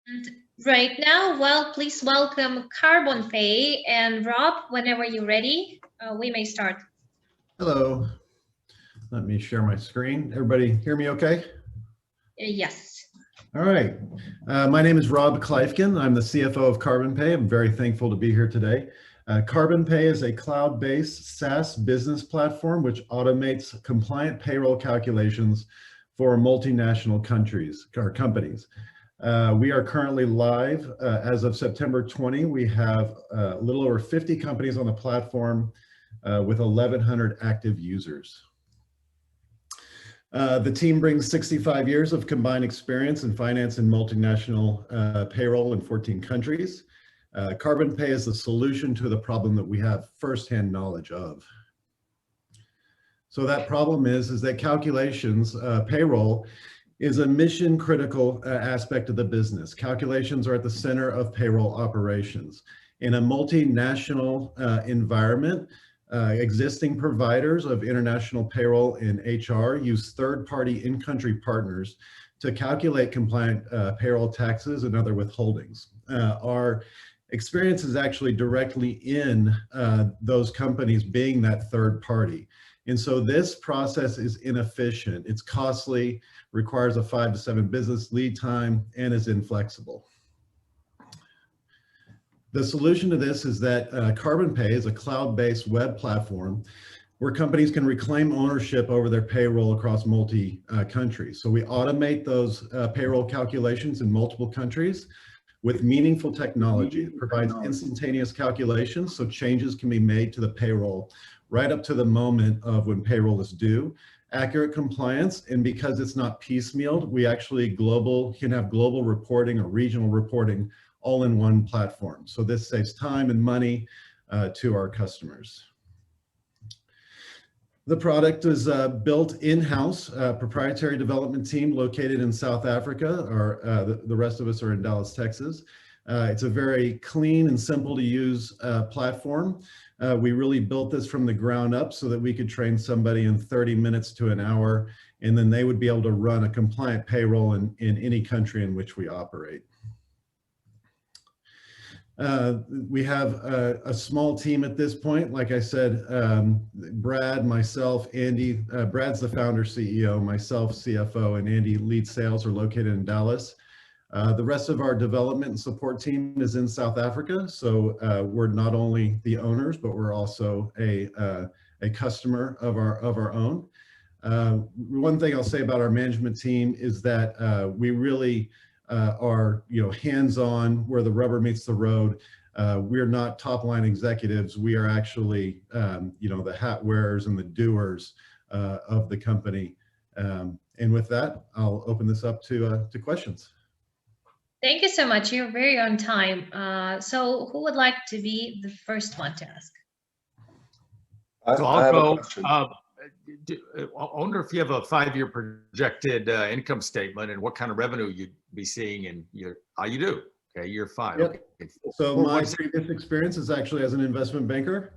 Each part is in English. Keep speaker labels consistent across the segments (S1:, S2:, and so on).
S1: And right now, well, please welcome Carbon Pay and Rob. Whenever you're ready, we may start.
S2: Hello. Let me share my screen. Everybody hear me okay?
S1: Yes.
S2: All right. My name is Rob Kleifkin. I'm the CFO of Karbon Pay. I'm very thankful to be here today. Karbon Pay is a cloud-based SaaS business platform which automates compliant payroll calculations for multinational countries or companies. We are currently live as of September 20. We have a little over 50 companies on the platform with 1,100 active users. The team brings 65 years of combined experience in finance and multinational payroll in 14 countries. Karbon Pay is the solution to the problem that we have firsthand knowledge of. So that problem is that calculations, payroll, is a mission critical aspect of the business. Calculations are at the center of payroll operations. In a multinational environment, existing providers of international payroll and HR use third-party in-country partners to calculate compliant payroll taxes and other withholdings. Our experience is actually directly in those companies being that third party. And so this process is inefficient, it's costly, requires a 5 to 7 business lead time, and is inflexible. The solution to this is that Karbon Pay is a cloud-based web platform where companies can reclaim ownership over their payroll across countries. So we automate those payroll calculations in multiple countries with meaningful technology. It provides instantaneous calculations so changes can be made to the payroll right up to the moment of when payroll is due. Accurate compliance, and because it's not piecemealed, we actually can have global reporting or regional reporting all in one platform. So this saves time and money to our customers. The product is built in-house, proprietary development team located in South Africa, or the rest of us are in Dallas, Texas. It's a very clean and simple to use platform. We really built this from the ground up so that we could train somebody in 30 minutes to an hour, and then they would be able to run a compliant payroll in any country in which we operate. We have a small team at this point. Like I said, Brad, myself, Andy, Brad's the founder CEO, myself, CFO, and Andy, lead sales, are located in Dallas. The rest of our development and support team is in South Africa. So we're not only the owners, but we're also a customer of our own. One thing I'll say about our management team is that we really are hands-on where the rubber meets the road. We're not top-line executives. We are actually the hat wearers and the doers of the company. And with that, I'll open this up to questions.
S1: Thank you so much. You're very on time. So who would like to be the first one to ask?
S3: So I'll go. I wonder if you have a 5-year projected income statement and what kind of revenue you'd be seeing in year. You do. Okay, year 5.
S2: Yep.
S3: Okay.
S2: So my previous experience is actually as an investment banker.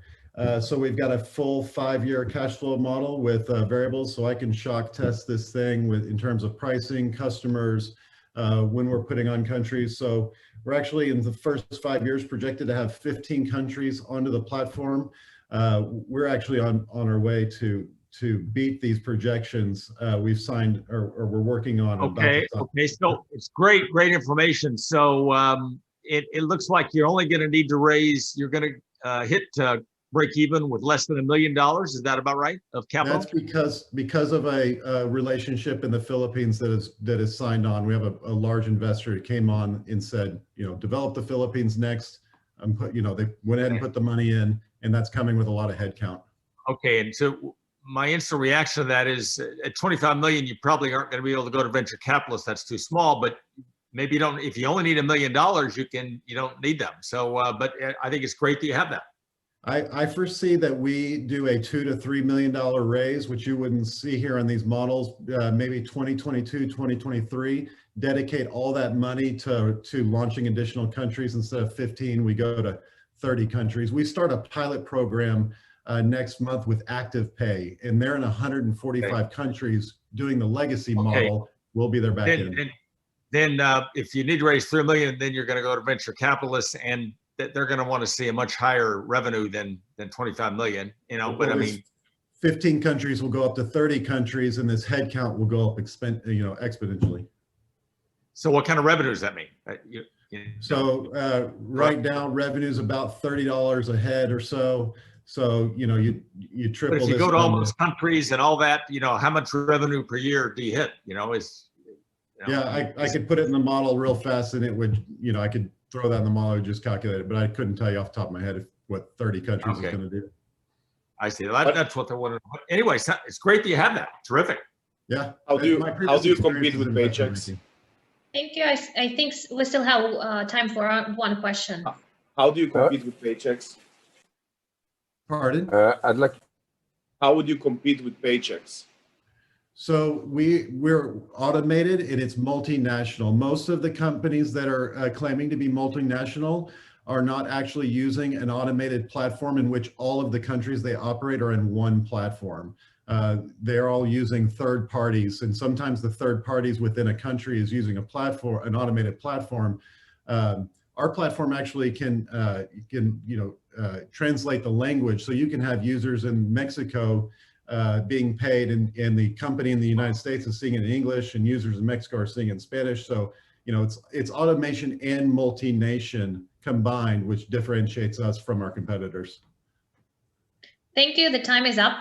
S2: So we've got a full 5-year cash flow model with variables, so I can shock test this thing in terms of pricing, customers, when we're putting on countries. So we're actually in the first 5 years projected to have 15 countries onto the platform. We're actually on our way to beat these projections. We've signed or we're working on.
S3: Okay. So it's great information. So it looks like you're only going to need to raise. You're going to hit break even with less than $1 million. Is that about right? Of capital?
S2: That's because of a relationship in the Philippines that is signed on. We have a large investor who came on and said, develop the Philippines next. They went ahead and put the money in, and that's coming with a lot of headcount.
S3: Okay, and so my instant reaction to that is at 25 million, you probably aren't going to be able to go to venture capitalists. That's too small, but maybe you don't, if you only need $1 million, you don't need them. So, but I think it's great that you have that.
S2: I foresee that we do a $2 to $3 million raise, which you wouldn't see here on these models, maybe 2022, 2023, dedicate all that money to launching additional countries. Instead of 15, we go to 30 countries. We start a pilot program next month with Active Pay, and they're in 145 countries doing the legacy model. We'll be their back end.
S3: then if you need to raise 3 million, then you're going to go to venture capitalists, and they're going to want to see a much higher revenue than 25 million. You know, but I mean,
S2: 15 countries will go up to 30 countries, and this headcount will go up exponentially.
S3: So what kind of revenue does that mean?
S2: So right now, revenue is about $30 a head or so. So, you know, you triple.
S3: But if you go to all those countries and all that, you know, how much revenue per year do you hit? You know,
S2: yeah, I could put it in the model real fast, and it would, you know, I could throw that in the model and just calculate it, but I couldn't tell you off the top of my head what 30 countries is going to do.
S3: I see. That's what they wanted. Anyway, it's great that you have that. Terrific.
S2: Yeah.
S4: How do you compete with paychecks?
S1: Thank you. I think we still have time for one question.
S4: How do you compete with paychecks?
S2: Pardon?
S5: I'd like.
S4: How would you compete with paychecks?
S2: So we're automated, and it's multinational. Most of the companies that are claiming to be multinational are not actually using an automated platform in which all of the countries they operate are in one platform. They're all using third parties, and sometimes the third parties within a country is using a platform, an automated platform. Our platform actually can translate the language, so you can have users in Mexico being paid, and the company in the United States is seeing it in English, and users in Mexico are seeing it in Spanish. So, you know, it's automation and multi-nation combined, which differentiates us from our competitors.
S1: Thank you. The time is up.